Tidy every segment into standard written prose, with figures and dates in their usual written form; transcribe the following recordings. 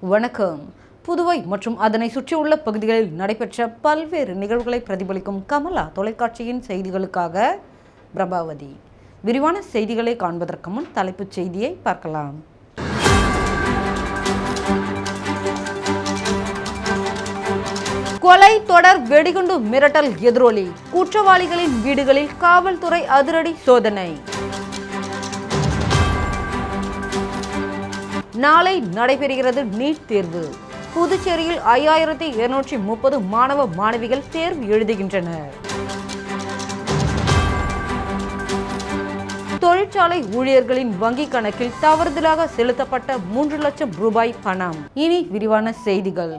வணக்கம். புதுவை மற்றும் அதனை சுற்றியுள்ள பகுதிகளில் நடைபெற்ற பல்வேறு நிகழ்வுகளை பிரதிபலிக்கும் கமலா தொலைக்காட்சியின் செய்திகளுக்காக பிரபாவதி. விரிவான செய்திகளை காண்பதற்கு முன் தலைப்புச் செய்தியை பார்க்கலாம். கொலை தொடர் வெடிகுண்டு மிரட்டல் எதிரொலி. குற்றவாளிகளின் வீடுகளில் காவல்துறை அதிரடி சோதனை. நாளை நடைபெறுகிறது நீட் தேர்வு. புதுச்சேரியில் 5230 மாணவ மாணவிகள் தேர்வு எழுதுகின்றனர். தொழிற்சாலை ஊழியர்களின் வங்கிக் கணக்கில் தவறுதலாக செலுத்தப்பட்ட 3 லட்சம் ரூபாய் பணம். இனி விரிவான செய்திகள்.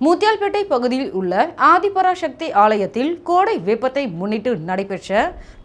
முத்தியால்பேட்டை பகுதியில் உள்ள ஆதிபராசக்தி ஆலயத்தில் கோடை வெப்பத்தை முன்னிட்டு நடைபெற்ற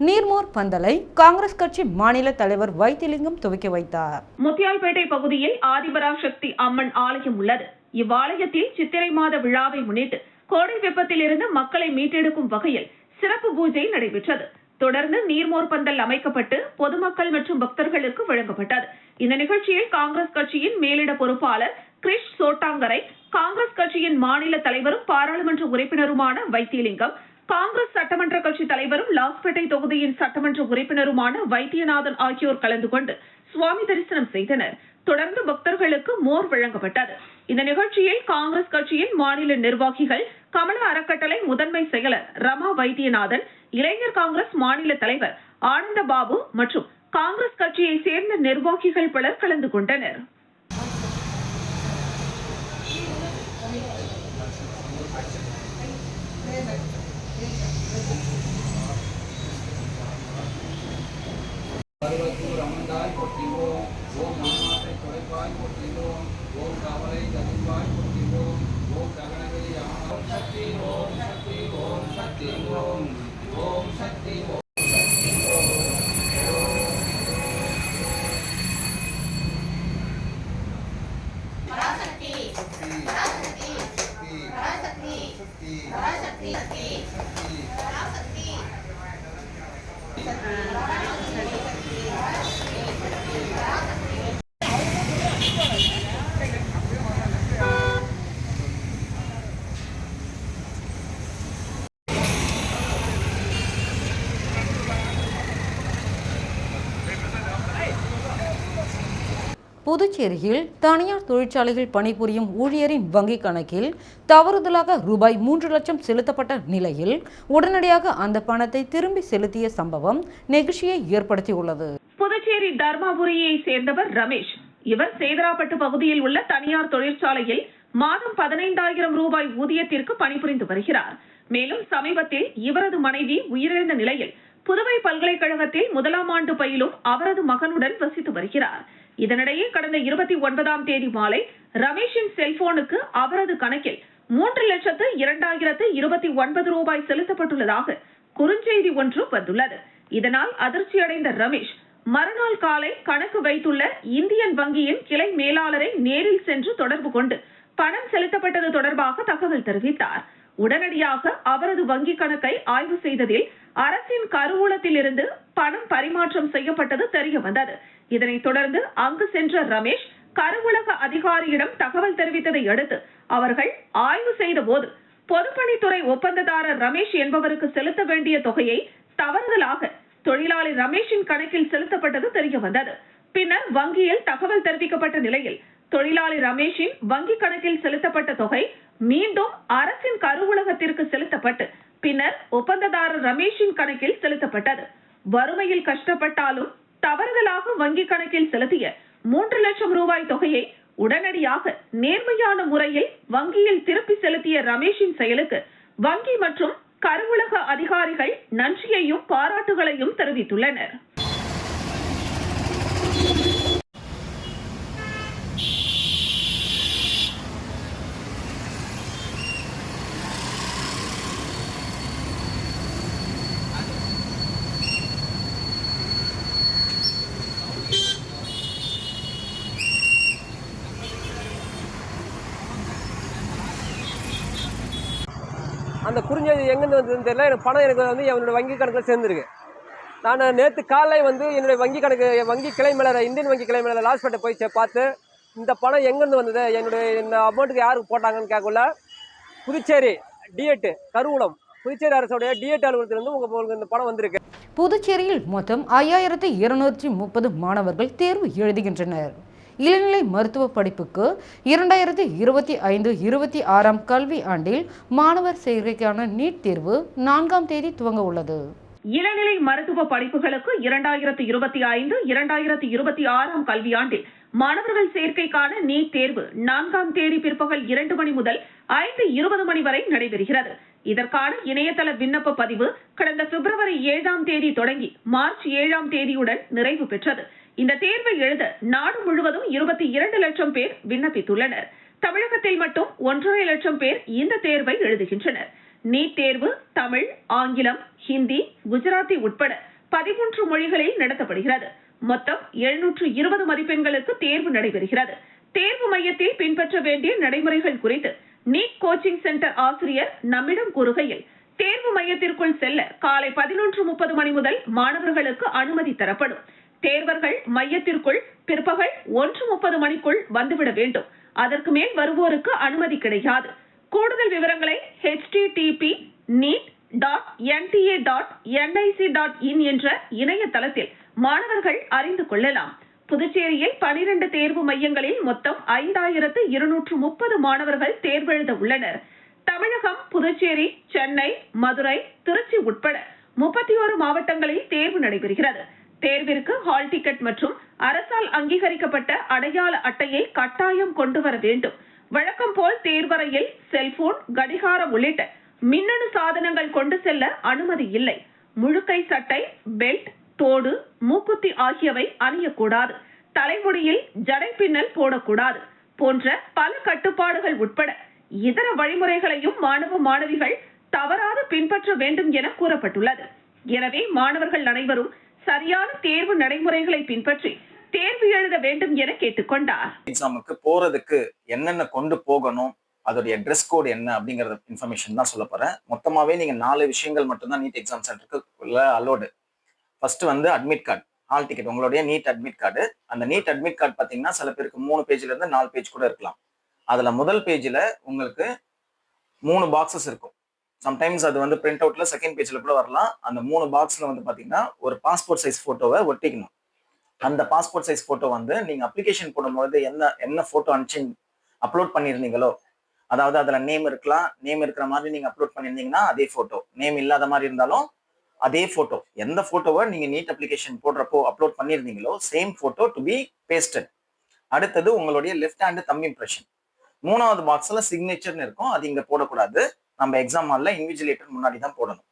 நீர்மோர் பந்தலை காங்கிரஸ் கட்சி மாநில தலைவர் வைத்திலிங்கம் துவக்கி வைத்தார். முத்தியால்பேட்டை பகுதியில் ஆதிபராசக்தி அம்மன் ஆலயம் உள்ளது. இவ்வாலயத்தில் சித்திரை மாத விழாவை முன்னிட்டு கோடை வெப்பத்தில் இருந்து மக்களை மீட்டெடுக்கும் வகையில் சிறப்பு பூஜை நடைபெற்றது. தொடர்ந்து நீர்மோர் பந்தல் அமைக்கப்பட்டு பொதுமக்கள் மற்றும் பக்தர்களுக்கு வழங்கப்பட்டது. இந்த நிகழ்ச்சியில் காங்கிரஸ் கட்சியின் மேலிட பொறுப்பாளர் கிரிஷ் சோட்டாங்கரை, காங்கிரஸ் கட்சியின் மாநில தலைவரும் பாராளுமன்ற உறுப்பினருமான வைத்திலிங்கம், காங்கிரஸ் சட்டமன்ற கட்சி தலைவரும் லாஸ்பேட்டை தொகுதியின் சட்டமன்ற உறுப்பினருமான வைத்தியநாதன் ஆகியோர் கலந்து கொண்டு சுவாமி தரிசனம் செய்தனர். தொடர்ந்து பக்தர்களுக்கு மோர் வழங்கப்பட்டது. இந்த நிகழ்ச்சியில் காங்கிரஸ் கட்சியின் மாநில நிர்வாகிகள், கமலா அறக்கட்டளை முதன்மை செயலர் ரமா வைத்தியநாதன், இளைஞர் காங்கிரஸ் மாநில தலைவர் ஆனந்த பாபு மற்றும் காங்கிரஸ் கட்சியை சேர்ந்த நிர்வாகிகள் பலர் கலந்து கொண்டனர். புதுச்சேரியில் தனியார் தொழிற்சாலைகள் பணிபுரியும் ஊழியரின் வங்கிக் கணக்கில் தவறுதலாக ரூபாய் 3 லட்சம் செலுத்தப்பட்ட நிலையில் உடனடியாக அந்த பணத்தை திரும்பி செலுத்திய சம்பவம் நெகிழ்ச்சியை ஏற்படுத்தியுள்ளது. புதுச்சேரி தர்மாபுரியை சேர்ந்தவர் ரமேஷ். இவர் சேதராப்பட்டு பகுதியில் உள்ள தனியார் தொழிற்சாலையில் மாதம் 15,000 ரூபாய் ஊதியத்திற்கு பணிபுரிந்து வருகிறார். மேலும் சமீபத்தில் இவரது மனைவி உயிரிழந்த நிலையில் புதுவை பல்கலைக்கழகத்தில் 1ஆம் ஆண்டு பயிலும் அவரது மகனுடன் வசித்து வருகிறார். இதனிடையே கடந்த 29ஆம் தேதி மாலை ரமேஷின் செல்போனுக்கு அவரது கணக்கில் 3,02,029 ரூபாய் செலுத்தப்பட்டுள்ளதாக குறுஞ்செய்தி ஒன்று வந்துள்ளது. இதனால் அதிர்ச்சியடைந்த ரமேஷ் மறுநாள் காலை கணக்கு வைத்துள்ள இந்தியன் வங்கியின் கிளை மேலாளரை நேரில் சென்று தொடர்பு கொண்டு பணம் செலுத்தப்பட்டது தொடர்பாக தகவல் தெரிவித்தார். உடனடியாக அவரது வங்கிக் கணக்கை ஆய்வு செய்ததில் அரசின் கருவூலத்தில் இருந்து பணம் பரிமாற்றம் செய்யப்பட்டது தெரிய வந்தது. இதனைத் தொடர்ந்து அங்கு சென்ற ரமேஷ் கருவூலக அதிகாரியிடம் தகவல் தெரிவித்ததை அடுத்து அவர்கள் ஆய்வு செய்த போது பொதுப்பணித்துறை ஒப்பந்ததாரர் ரமேஷ் என்பவருக்கு செலுத்த வேண்டிய தொகையை தவறுதலாக தொழிலாளி ரமேஷின் கணக்கில் செலுத்தப்பட்டது தெரிய வந்தது. பின்னர் வங்கியில் தகவல் தெரிவிக்கப்பட்ட நிலையில் தொழிலாளி ரமேஷின் வங்கி கணக்கில் செலுத்தப்பட்ட தொகை மீண்டும் அரசின் கருவூலகத்திற்கு செலுத்தப்பட்டு பின்னர் ஒப்பந்ததாரர் ரமேஷின் கணக்கில் செலுத்தப்பட்டது. வறுமையில் கஷ்டப்பட்டாலும் தவறுதலாக வங்கி கணக்கில் செலுத்திய 3 லட்சம் ரூபாய் தொகையை உடனடியாக நேர்மையான முறையில் வங்கியில் திருப்பி செலுத்திய ரமேஷின் செயலுக்கு வங்கி மற்றும் கருவூலக அதிகாரிகள் நன்றியையும் பாராட்டுகளையும் தெரிவித்துள்ளனர். அந்த குறுஞ்செய்தி எங்கேருந்து வந்ததுன்னு தெரியல. எனக்கு பணம் வந்து என்னோடய வங்கி கணக்கில் சேர்ந்துருக்கு. நான் நேற்று காலை வந்து என்னுடைய வங்கி கிளை மேலே இந்தியன் வங்கி கிளை மேலே லாஸ்பேட்டை போய் பார்த்து இந்த பணம் எங்கேருந்து வந்தது, என்னுடைய இந்த அமௌண்ட்டுக்கு யாருக்கு போட்டாங்கன்னு கேட்கல. புதுச்சேரி டிஎட் கருவூலம், புதுச்சேரி அரசுடைய டிஎட் அலுவலகத்திலிருந்து உங்களுக்கு இந்த பணம் வந்திருக்கு. புதுச்சேரியில் மொத்தம் 5230 மாணவர்கள் தேர்வு எழுதுகின்றனர். இளநிலை மருத்துவ படிப்புக்கு 2025-26 கல்வி ஆண்டில் மாணவர் சேர்க்கைக்கான நீட் தேர்வு 4ஆம் தேதி துவங்க உள்ளது. இளநிலை மருத்துவ படிப்புகளுக்கு 2025-2026 கல்வியாண்டில் மாணவர்கள் சேர்க்கைக்கான நீட் தேர்வு 4ஆம் தேதி பிற்பகல் 2 மணி முதல் 5:20 மணி வரை நடைபெறுகிறது. இதற்கான இணையதள விண்ணப்ப பதிவு கடந்த பிப்ரவரி 7ஆம் தேதி தொடங்கி மார்ச் 7ஆம் தேதியுடன் நிறைவு பெற்றது. இந்த தேர்வை எழுத நாடு முழுவதும் 22 லட்சம் பேர் விண்ணப்பித்துள்ளனர். தமிழகத்தில் மட்டும் 1.5 லட்சம் பேர் இந்த தேர்வை எழுதுகின்றனர். நீட் தேர்வு தமிழ், ஆங்கிலம், ஹிந்தி, குஜராத்தி உட்பட 13 மொழிகளில் நடத்தப்படுகிறது. மொத்தம் 720 மதிப்பெண்களுக்கு தேர்வு நடைபெறுகிறது. தேர்வு மையத்தில் பின்பற்ற வேண்டிய நடைமுறைகள் குறித்து நீட் கோச்சிங் சென்டர் ஆசிரியர் நம்மிடம் கூறுகையில், தேர்வு மையத்திற்குள் செல்ல காலை 11:30 மணி முதல் மாணவர்களுக்கு அனுமதி தரப்படும். தேர்வர்கள் மையத்திற்குள் பிற்பகல் 1:30 மணிக்குள் வந்துவிட வேண்டும். அதற்கு மேல் வருவோருக்கு அனுமதி கிடையாது. கூடுதல் விவரங்களை http://neet.nta.nic.in என்ற இணையதளத்தில் மாணவர்கள் அறிந்து கொள்ளலாம். புதுச்சேரியில் 12 தேர்வு மையங்களில் மொத்தம் 5230 மாணவர்கள் தேர்வெழுத உள்ளனர். தமிழகம், புதுச்சேரி, சென்னை, மதுரை, திருச்சி உட்பட 31 மாவட்டங்களில் தேர்வு நடைபெறுகிறது. தேர்விற்கு ஹால் டிக்கெட் மற்றும் அரசால் அங்கீகரிக்கப்பட்ட அடையாள அட்டையை கட்டாயம் கொண்டு வர வேண்டும். வழக்கம் போல் தேர்வறையில் செல்போன், கடிகாரம் உள்ளிட்ட மின்னணு சாதனங்கள் கொண்டு செல்ல அனுமதி இல்லை. முழுக்கை சட்டை, பெல்ட், தோடு, மூக்குத்தி ஆகியவை அணியக்கூடாது. தலைமுடியில் ஜடை பின்னல் போடக்கூடாது போன்ற பல கட்டுப்பாடுகள் உட்பட இதர வழிமுறைகளையும் மாணவ மாணவிகள் தவறாது பின்பற்ற வேண்டும் என கூறப்பட்டுள்ளது. எனவே மாணவர்கள் அனைவரும் சரியான தேர்வு நடைமுறைகளை பின்பற்றி தேர்வு எழுத வேண்டும் என கேட்டுக்கொண்டார். எக்ஸாமுக்கு போறதுக்கு என்னென்ன கொண்டு போகணும், அதோடைய ட்ரெஸ் கோட் என்ன அப்படிங்கறது இன்ஃபர்மேஷன் தான் சொல்ல போறேன். மொத்தமாவே நீங்க 4 விஷயங்கள் மட்டும்தான் நீட் எக்ஸாம் சென்டருக்கு அலோடு. ஃபர்ஸ்ட் வந்து அட்மிட் கார்டு, ஹால் டிக்கெட், உங்களுடைய நீட் அட்மிட் கார்டு. அந்த நீட் அட்மிட் கார்டு பாத்தீங்கன்னா சில பேருக்கு 3 பேஜ்ல இருந்து 4 பேஜ் கூட இருக்கலாம். அதுல முதல் பேஜ்ல உங்களுக்கு 3 பாக்ஸஸ் இருக்கும். சம்டைம்ஸ் அது வந்து பிரிண்ட் அவுட்ல செகண்ட் பேஜ்ல கூட வரலாம். அந்த 3 பாக்ஸ்ல வந்து பாத்தீங்கன்னா ஒரு பாஸ்போர்ட் சைஸ் போட்டோவை ஒட்டிக்கணும். அந்த பாஸ்போர்ட் சைஸ் போட்டோ வந்து நீங்க அப்ளிகேஷன் போடும்போது என்ன போட்டோ அனுப்பிச்சு அப்லோட் பண்ணிருந்தீங்களோ, அதாவது அதுல நேம் இருக்கலாம், நேம் இருக்கிற மாதிரி நீங்க அப்லோட் பண்ணிருந்தீங்கன்னா அதே போட்டோ, நேம் இல்லாத மாதிரி இருந்தாலும் அதே போட்டோ, எந்த போட்டோவை நீங்க நீட் அப்ளிகேஷன் போடுறப்போ அப்லோட் பண்ணிருந்தீங்களோ same photo to be pasted. அடுத்தது உங்களுடைய லெஃப்ட் ஹேண்ட் தம்ப் இம்ப்ரெஷன். 3வது பாக்ஸ்ல சிக்னேச்சர்னு இருக்கும், அது இங்க போடக்கூடாது. நம்ம எக்ஸாம் ஹால்ல இன்விஜிலேட்டர் முன்னாடி தான் போடணும்.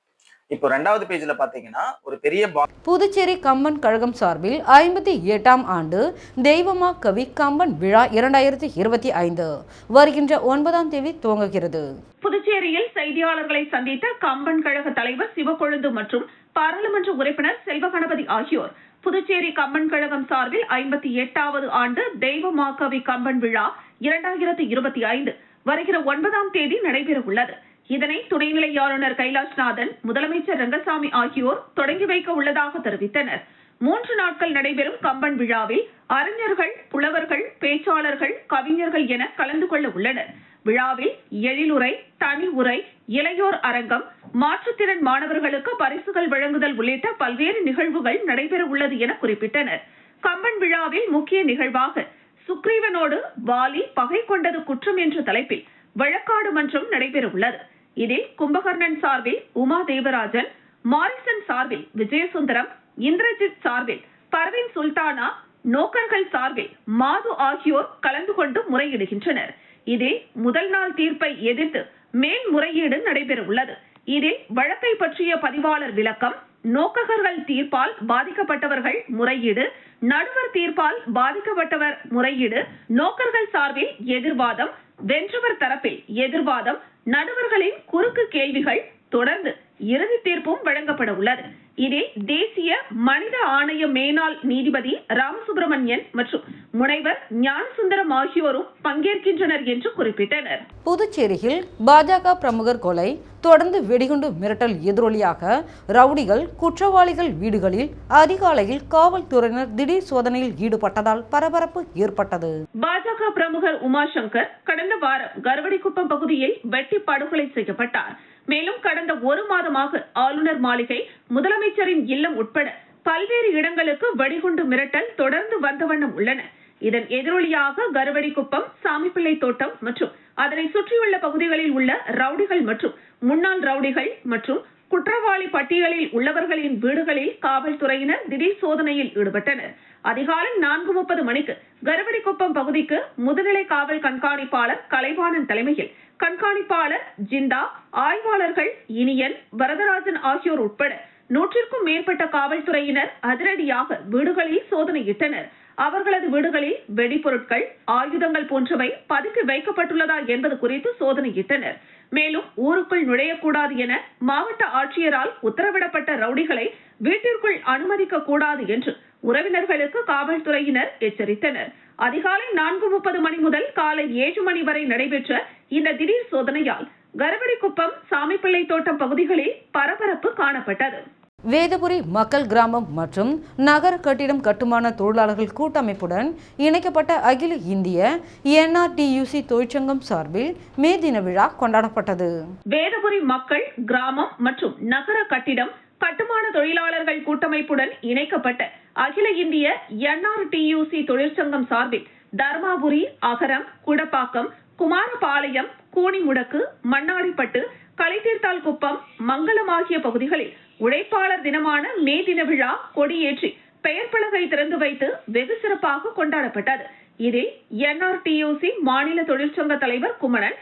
இப்போ 2வது பேஜ்ல பாத்தீங்கன்னா ஒரு பெரிய புதுச்சேரி கம்பன் கழகம் சார்பில் 58ஆம் ஆண்டு தெய்வமா கவி கம்பன் விழா 2025 வருகின்ற 9ஆம் தேதி துவங்குகிறது. புதுச்சேரியில் செய்தியாளர்களை சந்தித்த கம்பன் கழக தலைவர் சிவக்கொழுந்து மற்றும் பாராளுமன்ற உறுப்பினர் செல்வகணபதி ஆகியோர் புதுச்சேரி கம்பன் கழகம் சார்பில் 58வது ஆண்டு தெய்வமா கவி கம்பன் விழா 2025 வருகிற 9ஆம் தேதி நடைபெற உள்ளது. இதனை துணைநிலை ஆளுநர் கைலாஷ்நாதன், முதலமைச்சர் ரங்கசாமி ஆகியோர் தொடங்கி வைக்க உள்ளதாக தெரிவித்தனர். 3 நாட்கள் நடைபெறும் கம்பன் விழாவில் அறிஞர்கள், புலவர்கள், பேச்சாளர்கள், கவிஞர்கள் என கலந்து கொள்ள உள்ளனர். விழாவில் எழிலுரை, தனி உரை, இளையோர் அரங்கம், மாற்றுத்திறன் மாணவர்களுக்கு பரிசுகள் வழங்குதல் உள்ளிட்ட பல்வேறு நிகழ்வுகள் நடைபெற உள்ளது என குறிப்பிட்டனர். கம்பன் விழாவில் முக்கிய நிகழ்வாக சுக்ரீவனோடு வாலி பகை கொண்டது குற்றம் என்ற தலைப்பில் வழக்காடு மன்றம் நடைபெற உள்ளது. இதில் கும்பகர்ணன் சார்பில் உமா தேவராஜன், மாரிசன் சார்பில் விஜயசுந்தரம், இந்திரஜித் சார்பில் பர்வீன் சுல்தானா, நோக்கர்கள் சார்பில் மாது ஆகியோர் கலந்து கொண்டு முறையிடுகின்றனர். இதில் முதல் நாள் தீர்ப்பை எதிர்த்து மேல்முறையீடு நடைபெற உள்ளது. இதில் வழக்கை பற்றிய பதிவாளர் விளக்கம், நோக்ககர்கள் தீர்ப்பால் பாதிக்கப்பட்டவர்கள் முறையீடு, நடுவர் தீர்ப்பால் பாதிக்கப்பட்டவர் முறையீடு, நோக்கர்கள் சார்பில் எதிர்வாதம், வென்றவர் தரப்பில் எதிர்வாதம், நடுவர்களின் குறுக்கு கேள்விகள், தொடர்ந்து இறுதி தீர்ப்பும் வழங்கப்பட உள்ளது. இதில் தேசிய மனித ஆணைய மேனாள் நீதிபதி ராமசுப்பிரமணியன் மற்றும் முனைவர் ஞானசுந்தரம் ஆகியோரும் பங்கேற்கின்றனர் என்று குறிப்பிட்டனர். புதுச்சேரியில் பாஜக பிரமுகர் கொலை, தொடர்ந்து வெடிகுண்டு மிரட்டல் எதிரொலியாக ரவுடிகள் குற்றவாளிகள் வீடுகளில் அதிகாலையில் காவல்துறையினர் திடீர் சோதனையில் ஈடுபட்டதால் பரபரப்பு ஏற்பட்டது. பாஜக பிரமுகர் உமாசங்கர் கடந்த வாரம் கருவடிக்குப்பம் பகுதியில் வெட்டி படுகொலை செய்யப்பட்டார். மேலும் கடந்த ஒரு மாதமாக ஆளுநர் மாளிகை, முதலமைச்சரின் இல்லம் உட்பட பல்வேறு இடங்களுக்கு வெடிகுண்டு மிரட்டல் தொடர்ந்து வந்த வண்ணம் உள்ளன. இதன் எதிரொலியாக கருவடிக்குப்பம், சாமிப்பிள்ளை தோட்டம் மற்றும் அதனை சுற்றியுள்ள பகுதிகளில் உள்ள ரவுடிகள் மற்றும் முன்னாள் ரவுடிகள் மற்றும் குற்றவாளி பட்டியலில் உள்ளவர்களின் வீடுகளில் காவல்துறையினர் திடீர் சோதனையில் ஈடுபட்டனர். அதிகாலை 4:30 மணிக்கு கருவடிக்குப்பம் பகுதிக்கு முதுநிலை காவல் கண்காணிப்பாளர் கலைவாணன் தலைமையில் கண்காணிப்பாளர் ஜிந்தா, ஆய்வாளர்கள் இனியன், வரதராஜன் ஆகியோர் உட்பட 100க்கும் மேற்பட்ட காவல்துறையினர் அதிரடியாக வீடுகளில் சோதனையிட்டனர். அவர்களது வீடுகளில் வெடிபொருட்கள், ஆயுதங்கள் போன்றவை பதுக்கி வைக்கப்பட்டுள்ளதா என்பது குறித்து சோதனையிட்டனர். மேலும் ஊருக்குள் நுழையக்கூடாது என மாவட்ட ஆட்சியரால் உத்தரவிடப்பட்ட ரவுடிகளை வீட்டிற்குள் அனுமதிக்க கூடாது என்று உறவினர்களுக்கு காவல்துறையினர் எச்சரித்தனர். அதிகாலை 4:30 மணி முதல் காலை 7 மணி வரை நடைபெற்ற இந்த திடீர் சோதனையால் கருவடிக்குப்பம், சாமிப்பிள்ளை தோட்டம் பகுதிகளில் பரபரப்பு காணப்பட்டது. வேதபுரி மக்கள் கிராமம் மற்றும் நகர கட்டிடம் கட்டுமான தொழிலாளர்கள் கூட்டமைப்புடன் இணைக்கப்பட்ட அகில இந்திய NRTUC தொழிற்சங்கம் சார்பில் மே தின விழா கொண்டாடப்பட்டது. வேதபுரி மக்கள் கிராமம் மற்றும் நகர கட்டிடம் கட்டுமான தொழிலாளர்கள் கூட்டமைப்புடன் இணைக்கப்பட்ட அகில இந்திய NRTUC தொழிற்சங்கம் சார்பில் தர்மாபுரி, அகரம், குடப்பாக்கம், குமாரபாளையம், கூனிமுடக்கு, மண்ணாடிப்பட்டு, கலைத்தீர்த்தால் குப்பம், மங்கலம் ஆகிய பகுதிகளில் உழைப்பாளர் தினமான மே தின விழா கொடியேற்றி பெயர் பலகை திறந்து வைத்து வெகு சிறப்பாக கொண்டாடப்பட்டது. இதில் NRTUC மாநில தொழிற்சங்க தலைவர் குமரன்,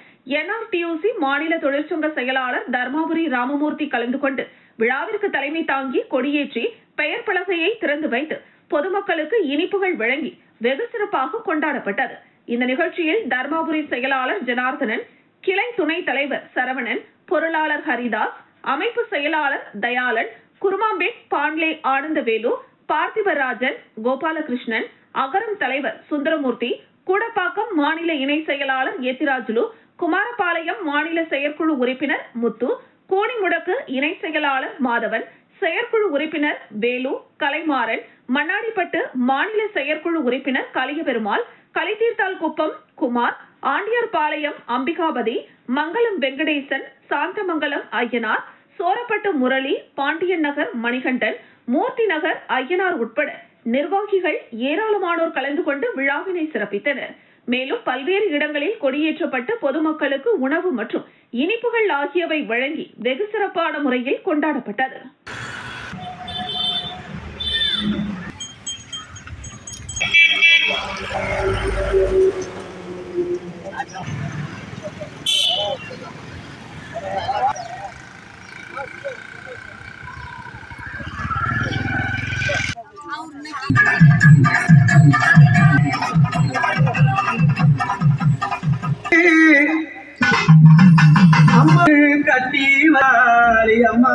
NRTUC மாநில தொழிற்சங்க செயலாளர் தர்மாபுரி ராமமூர்த்தி கலந்து கொண்டு விழாவிற்கு தலைமை தாங்கி கொடியேற்றி பெயர் பலகையை திறந்து வைத்து பொதுமக்களுக்கு இனிப்புகள் வழங்கி வெகு சிறப்பாக கொண்டாடப்பட்டது. இந்த நிகழ்ச்சியில் தர்மாபுரி செயலாளர் ஜனார்தனன், கிளை துணைத் தலைவர் சரவணன், பொருளாளர் ஹரிதாஸ், அமைப்பு செயலாளர் தயாளன், குருமாம்பேட் பாண்லே ஆனந்தவேலு, பார்த்திபராஜன், கோபாலகிருஷ்ணன், அகரம் தலைவர் சுந்தரமூர்த்தி, கூடப்பாக்கம் மாநில இணை செயலாளர் ஏத்திராஜுலு, குமாரபாளையம் மாநில செயற்குழு உறுப்பினர் முத்து, கோணிமுடக்கு இணை செயலாளர் மாதவன், செயற்குழு உறுப்பினர் வேலு, கலைமாறன், மண்ணாடிப்பட்டு மாநில செயற்குழு உறுப்பினர் கலியபெருமாள், கலைத்தீர்த்தால் குப்பம் குமார், ஆண்டியார்பாளையம் அம்பிகாபதி, மங்கலம் வெங்கடேசன், சாந்தமங்கலம் ஐயனார், சோரப்பட்டு முரளி, பாண்டியன் நகர் மணிகண்டன், மூர்த்தி நகர் ஐயனார் உட்பட நிர்வாகிகள் ஏராளமானோர் கலந்து கொண்டு விழாவினை சிறப்பித்தனர். மேலும் பல்வேறு இடங்களில் கொடியேற்றப்பட்டு பொதுமக்களுக்கு உணவு மற்றும் இனிப்புகள் ஆகியவை வழங்கி வெகு சிறப்பான முறையில் கொண்டாடப்பட்டது. அம்மா கட்டி வாரி அம்மா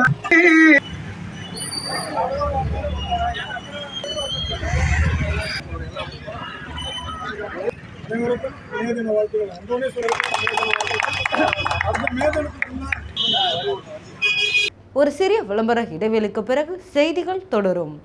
ஒரு சிறிய விளம்பர இடைவெளிக்கு பிறகு செய்திகள் தொடரும்.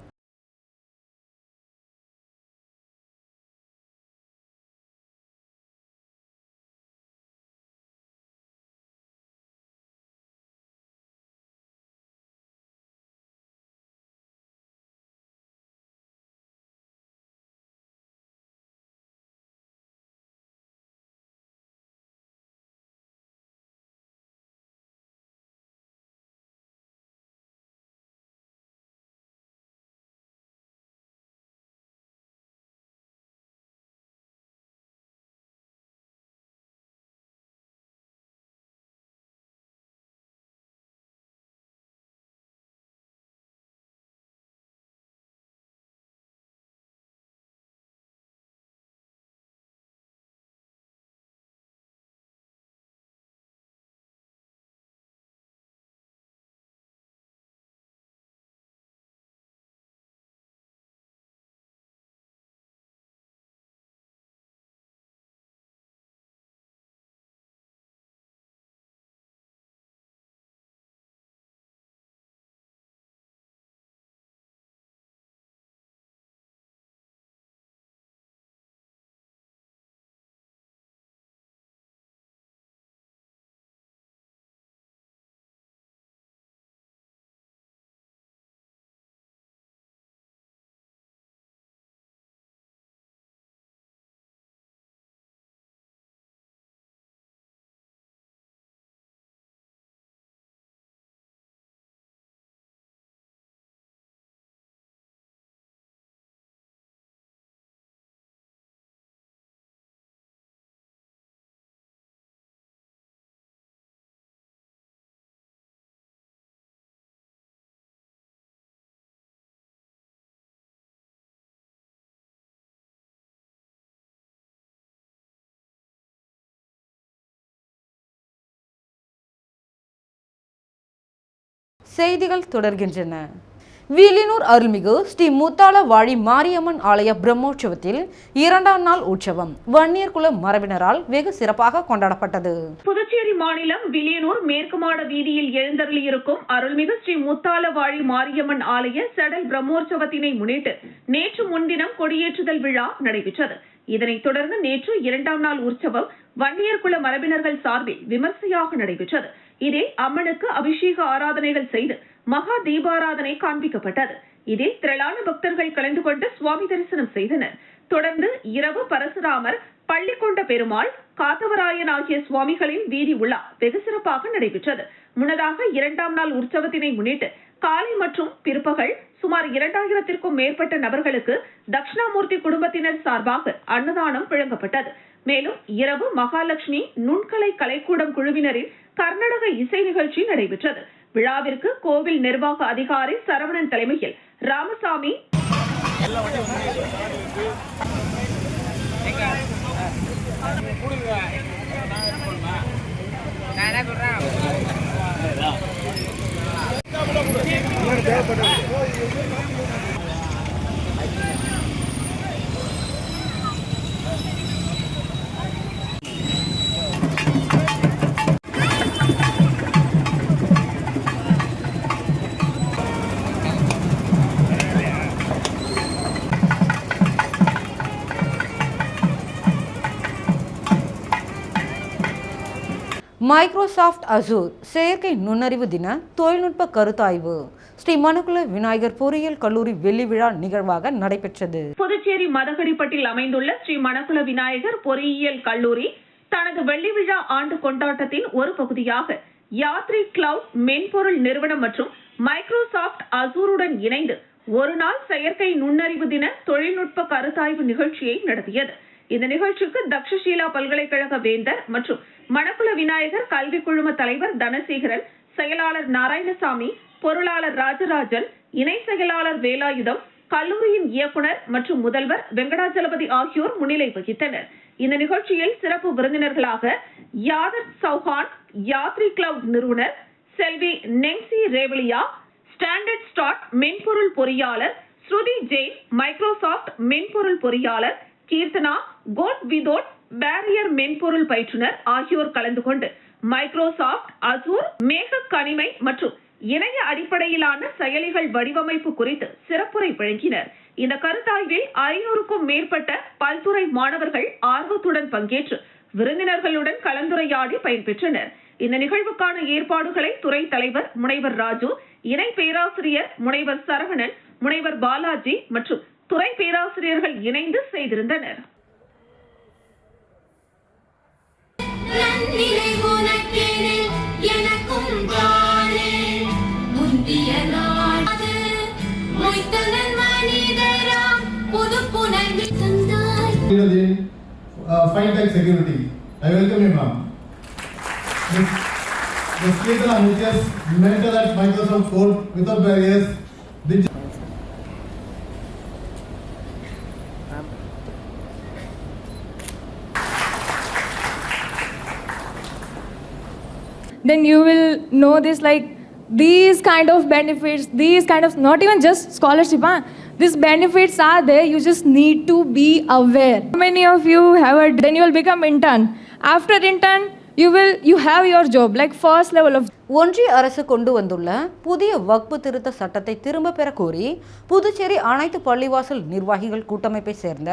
செய்திகள் தொடர்கின்றன. வில்லியனூர் அருள்மிகு ஸ்ரீ முத்தாள வாழி மாரியம்மன் ஆலய பிரம்மோற்சவத்தில் 2ஆம் நாள் உற்சவம் வன்னியர் குல மரபினரால் வெகு சிறப்பாக கொண்டாடப்பட்டது. புதுச்சேரி மாநிலம் வில்லியனூர் மேற்கு மாட வீதியில் எழுந்தருளியிருக்கும் அருள்மிகு ஸ்ரீ முத்தாள வாழி மாரியம்மன் ஆலய சடல் பிரம்மோற்சவத்தினை முன்னிட்டு நேற்று முன்தினம் கொடியேற்றுதல் விழா நடைபெற்றது. இதனைத் தொடர்ந்து நேற்று 2ஆம் நாள் உற்சவம் வன்னியர் குல மரபினர்கள் சார்பில் விமர்சையாக நடைபெற்றது. இதில் அம்மனுக்கு அபிஷேக ஆராதனைகள் செய்து மகா தீபாராதனை காண்பிக்கப்பட்டது. இதில் திரளான பக்தர்கள் கலந்து கொண்டு சுவாமி தரிசனம் செய்தனர். தொடர்ந்து இரவு பரசுராமர், பள்ளிக்கொண்ட பெருமாள், காத்தவராயன் ஆகிய சுவாமிகளின் வீதி உலா வெகு சிறப்பாக நடைபெற்றது. முன்னதாக 2ஆம் நாள் உற்சவத்தினை முன்னிட்டு காலை மற்றும் பிற்பகல் சுமார் 2000த்திற்கும் மேற்பட்ட நபர்களுக்கு தட்சிணாமூர்த்தி குடும்பத்தினர் சார்பாக அன்னதானம் வழங்கப்பட்டது. மேலும் இரவு மகாலட்சுமி நுண்கலை கலைக்கூடம் குழுவினரின் கர்நாடக இசை நிகழ்ச்சி நடைபெற்றது. விழாவிற்கு கோவில் நிர்வாக அதிகாரி சரவணன் தலைமையில் ராமசாமி, மைக்ரோசாஃப்ட் அசூர் செயற்கை நுண்ணறிவு தின தொழில்நுட்ப கருத்தாய்வு ஸ்ரீ மணக்குள விநாயகர் பொறியியல் கல்லூரி வெள்ளி விழா நிகழ்வாக நடைபெற்றது. புதுச்சேரி மதகடிப்பட்டில் அமைந்துள்ள ஸ்ரீ மணக்குள விநாயகர் பொறியியல் கல்லூரி தனது வெள்ளி விழா ஆண்டு கொண்டாட்டத்தின் ஒரு பகுதியாக யாத்ரி கிளவுட் மென்பொருள் நிறுவனம் மற்றும் மைக்ரோசாஃப்ட் அசூருடன் இணைந்து ஒரு நாள் செயற்கை நுண்ணறிவு தின தொழில்நுட்ப கருத்தாய்வு நிகழ்ச்சியை நடத்தியது. இந்த நிகழ்ச்சிக்கு தக்ஷஷீலா பல்கலைக்கழக வேந்தர் மற்றும் மணக்குள விநாயகர் கல்வி குழும தலைவர் தனசேகரன், செயலாளர் நாராயணசாமி, பொருளாளர் ராஜராஜன், இணை செயலாளர் வேலாயுதம், கல்லூரியின் இயக்குனர் மற்றும் முதல்வர் வெங்கடாஜலபதி ஆகியோர் முன்னிலை வகித்தனர். இந்த நிகழ்ச்சியில் சிறப்பு விருந்தினர்களாக யாதர் சௌஹான், யாத்ரி கிளவுட் நிறுவனர், செல்வி நெங்சி ரேவலியா, ஸ்டாண்டர்ட் ஸ்டார்ட் மென்பொருள் பொறியாளர், ஸ்ருதி ஜெயின், மைக்ரோசாஃப்ட் மென்பொருள் பொறியாளர், கீர்த்தனா, கோட் விதோட் பேரியர் மென்பொருள் பயிற்றுனர் ஆகியோர் கலந்து கொண்டு மைக்ரோசாஃப்ட் அசூர் மேக கணிமை மற்றும் இணைய அடிப்படையிலான செயலிகள் வடிவமைப்பு குறித்து சிறப்புரை வழங்கினர். இந்த கருத்தாய்வில் 500க்கும் மேற்பட்ட பல்துறை மாணவர்கள் ஆர்வத்துடன் பங்கேற்று விருந்தினர்களுடன் கலந்துரையாடி பயன்பெற்றனர். இந்த நிகழ்வுக்கான ஏற்பாடுகளை துறை தலைவர் முனைவர் ராஜு, இணை பேராசிரியர் முனைவர் சரவணன், முனைவர் பாலாஜி மற்றும் துறை பேராசிரியர்கள் இணைந்து செய்திருந்தனர். Fintech security. I welcome you, ma'am. The Keertana Mutyas mentor at Microsoft Code without barriers. Then you will know this, like these kind of benefits, these kind of, not even just scholarship, these benefits are there, you just need to be aware. Many of you have then you will become intern. After intern you have your job, like first level of. ஒன்றிய அரசு கொண்டு வந்துள்ள புதிய வக்பு திருத்த சட்டத்தை திரும்ப பெற கோரி புதுச்சேரி அனைத்து பள்ளிவாசல் நிர்வாகிகள் கூட்டமைப்பை சேர்ந்த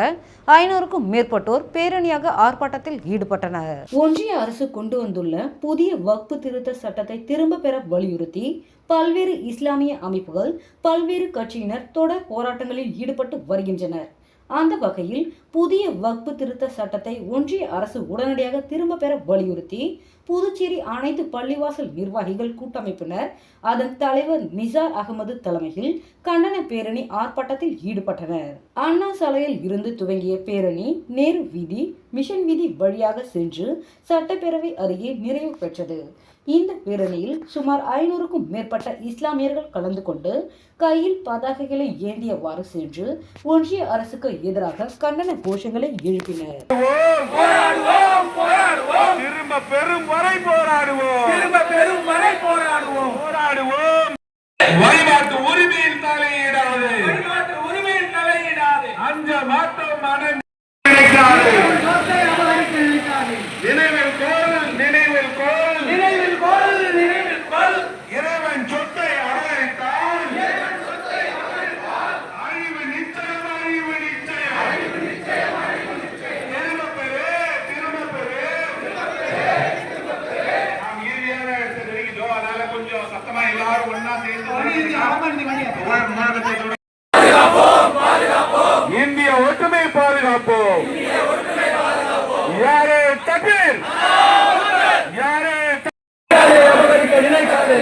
500க்கும் மேற்பட்டோர் பேரணியாக ஆர்ப்பாட்டத்தில் ஈடுபட்டனர். ஒன்றிய அரசு கொண்டு வந்துள்ள புதிய வக்பு திருத்த சட்டத்தை திரும்ப பெற வலியுறுத்தி பல்வேறு இஸ்லாமிய அமைப்புகள், பல்வேறு கட்சியினர் தொடர் போராட்டங்களில் ஈடுபட்டு வருகின்றனர். அந்த வகையில் புதிய வக்பு திருத்த சட்டத்தை ஒன்றிய அரசு உடனடியாக திரும்ப பெற வலியுறுத்தி புதுச்சேரி அனைத்து பள்ளிவாசல் நிர்வாகிகள் கூட்டமைப்பினர் அதன் தலைவர் நிசார் அகமது தலைமையில் கண்டன பேரணி ஆர்ப்பாட்டத்தில் ஈடுபட்டனர். அண்ணா சாலையில் இருந்து துவங்கிய பேரணி நேரு வீதி, மிஷன் வீதி வழியாக சென்று சட்டப்பேரவை அருகே நிறைவு பெற்றது. இந்த பேரணியில் சுமார் 500க்கும் மேற்பட்ட இஸ்லாமியர்கள் கலந்து கொண்டு கையில் பதாகைகளை ஏந்தியவாறு சென்று ஒன்றிய அரசுக்கு எதிராக கண்டன கோஷங்களை எழுப்பினர். திரும்ப பெறும் வரை போராடுவோம்.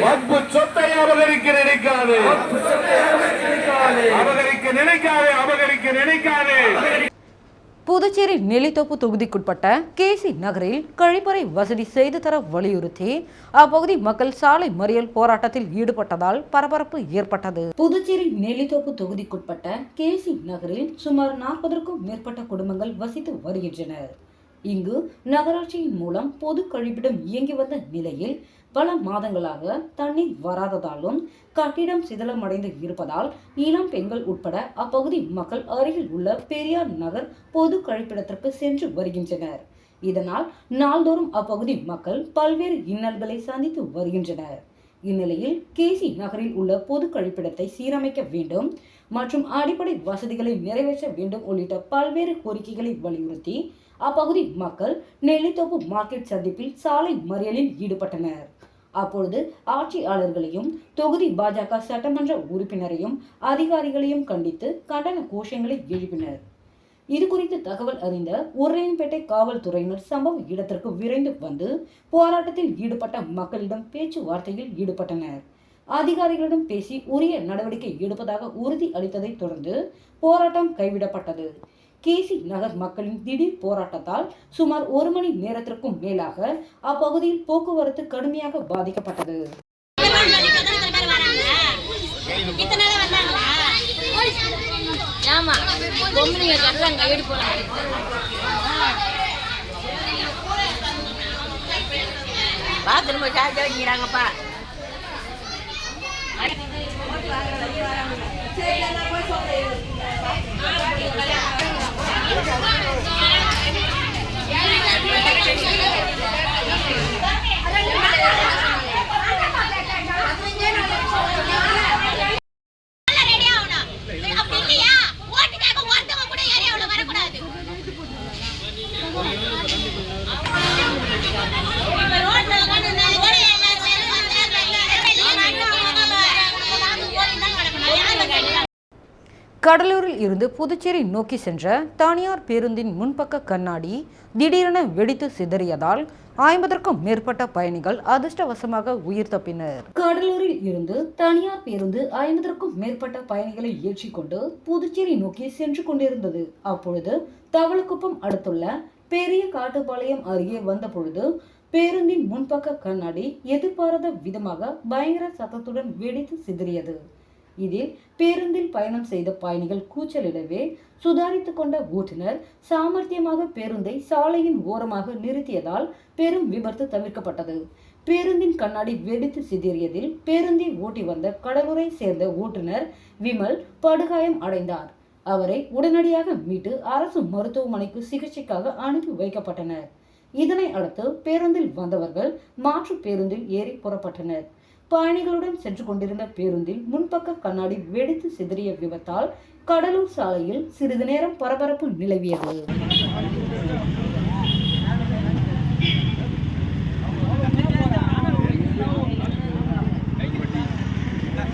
வக்பு சொத்தை அபகரிக்க நினைக்காதே, அபகரிக்க நினைக்காதே. புதுச்சேரி நெல்லித்தோப்பு தொகுதிக்குட்பட்ட கேசி நகரில் கழிப்பறை வசதி செய்து தர வலியுறுத்தி அப்பகுதி மக்கள் சாலை மறியல் போராட்டத்தில் ஈடுபட்டதால் பரபரப்பு ஏற்பட்டது. புதுச்சேரி நெல்லித்தோப்பு தொகுதிக்குட்பட்ட கேசி நகரில் சுமார் 40க்கும் மேற்பட்ட குடும்பங்கள் வசித்து வருகின்றனர். இங்கு நகராட்சியின் மூலம் பொது கழிப்பிடம் இயங்கி வந்த நிலையில் பல மாதங்களாக தண்ணீர் வராததாலும் கட்டிடம் சிதலமடைந்து இருப்பதால் இளம் பெண்கள் உட்பட அப்பகுதி மக்கள் அருகில் உள்ள பெரியார் நகர் பொது கழிப்பிடத்திற்கு சென்று வருகின்றனர். இதனால் நாள்தோறும் அப்பகுதி மக்கள் பல்வேறு இன்னல்களை சந்தித்து வருகின்றனர். இந்நிலையில் கேசி நகரில் உள்ள பொது கழிப்பிடத்தை சீரமைக்க வேண்டும் மற்றும் அடிப்படை வசதிகளை நிறைவேற்ற வேண்டும் உள்ளிட்ட பல்வேறு கோரிக்கைகளை வலியுறுத்தி அப்பகுதி மக்கள் நெல்லித்தோப்பு மார்க்கெட் சந்திப்பில் சாலை மறியலில் ஈடுபட்டனர். அப்பொழுது ஆட்சியாளர்களையும் தொகுதி பாஜக சட்டமன்ற உறுப்பினரையும் அதிகாரிகளையும் கண்டித்து கண்டன கோஷங்களை எழுப்பினர். இதுகுறித்து தகவல் அறிந்த உரையன்பேட்டை காவல்துறையினர் சம்பவ இடத்திற்கு விரைந்து வந்து போராட்டத்தில் ஈடுபட்ட மக்களிடம் பேச்சுவார்த்தையில் ஈடுபட்டனர். அதிகாரிகளிடம் பேசி உரிய நடவடிக்கை எடுப்பதாக உறுதி அளித்ததை தொடர்ந்து போராட்டம் கைவிடப்பட்டது. கேசி நகர் மக்களின் திடீர் போராட்டத்தால் சுமார் 1 மணி நேரத்திற்கும் மேலாக அப்பகுதியில் போக்குவரத்து கடுமையாக பாதிக்கப்பட்டது. கடலூரில் இருந்து புதுச்சேரி நோக்கி சென்ற தனியார் பேருந்தின் முன்பக்க கண்ணாடி திடீரென வெடித்து சிதறியதால் 50க்கும் மேற்பட்ட பயணிகள் அதிர்ஷ்டவசமாக உயிர் தப்பினர். கடலூரில் இருந்து தனியார் பேருந்து 50க்கும் மேற்பட்ட பயணிகளை ஏற்றிக்கொண்டு புதுச்சேரி நோக்கி சென்று கொண்டிருந்தது. அப்பொழுது தவளக்குப்பம் அடுத்துள்ள பெரிய காட்டுப்பாளையம் அருகே வந்த பொழுது பேருந்தின் முன்பக்க கண்ணாடி எதிர்பாராத விதமாக பயங்கர சத்தத்துடன் வெடித்து சிதறியது. இதில் பேருந்தில் பயணம் செய்த பயணிகள் கூச்சலிடவே சுதாரித்துக் கொண்ட ஓட்டுநர் சாமர்த்தியமாக பேருந்தை சாலையின் ஓரமாக நிறுத்தியதால் பெரும் விபத்து தவிர்க்கப்பட்டது. பேருந்தின் கண்ணாடி வெடித்து சிதறியதில் பேருந்தை ஓட்டி வந்த கடலூரை சேர்ந்த ஓட்டுநர் விமல் படுகாயம் அடைந்தார். அவரை உடனடியாக மீட்டு அரசு மருத்துவமனைக்கு சிகிச்சைக்காக அனுப்பி வைக்கப்பட்டனர். இதனை அடுத்து பேருந்தில் வந்தவர்கள் மாற்று பேருந்தில் ஏறி புறப்பட்டனர். பயணிகளுடன் சென்று கொண்டிருந்த பேருந்தில் முன்பக்க கண்ணாடி வெடித்து சிதறிய விபத்தால் கடலூர் சாலையில் சிறிது நேரம் பரபரப்பு நிலவியது.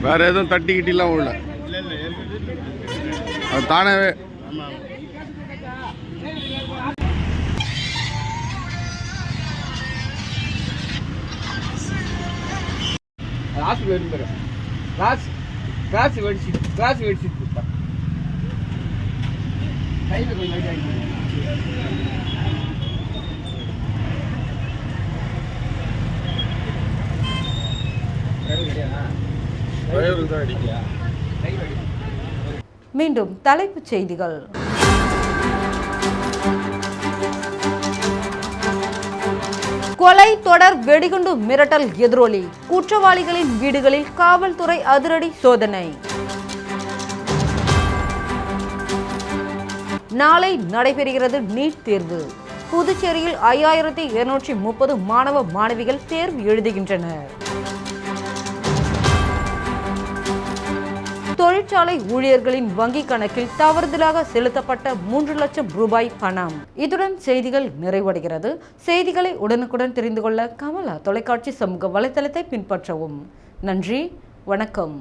வேற எதுவும் தட்டிக்கிட்டலாம் உள்ள தானவே மீண்டும் தலைப்புச் செய்திகள். கொலை தொடர் வெடிகுண்டு மிரட்டல் எதிரொலி, குற்றவாளிகளின் வீடுகளில் காவல்துறை அதிரடி சோதனை. நாளை நடைபெறுகிறது நீட் தேர்வு. புதுச்சேரியில் 5230 மாணவ மாணவிகள் தேர்வு எழுதுகின்றனர். தொழிற்சாலை ஊழியர்களின் வங்கி கணக்கில் தவறுதலாக செலுத்தப்பட்ட 3 லட்சம் ரூபாய் பணம். இதுடன் செய்திகள் நிறைவடைகிறது. செய்திகளை உடனுக்குடன் தெரிந்து கொள்ள கமலா தொலைக்காட்சி சமூக வலைதளத்தை பின்பற்றவும். நன்றி, வணக்கம்.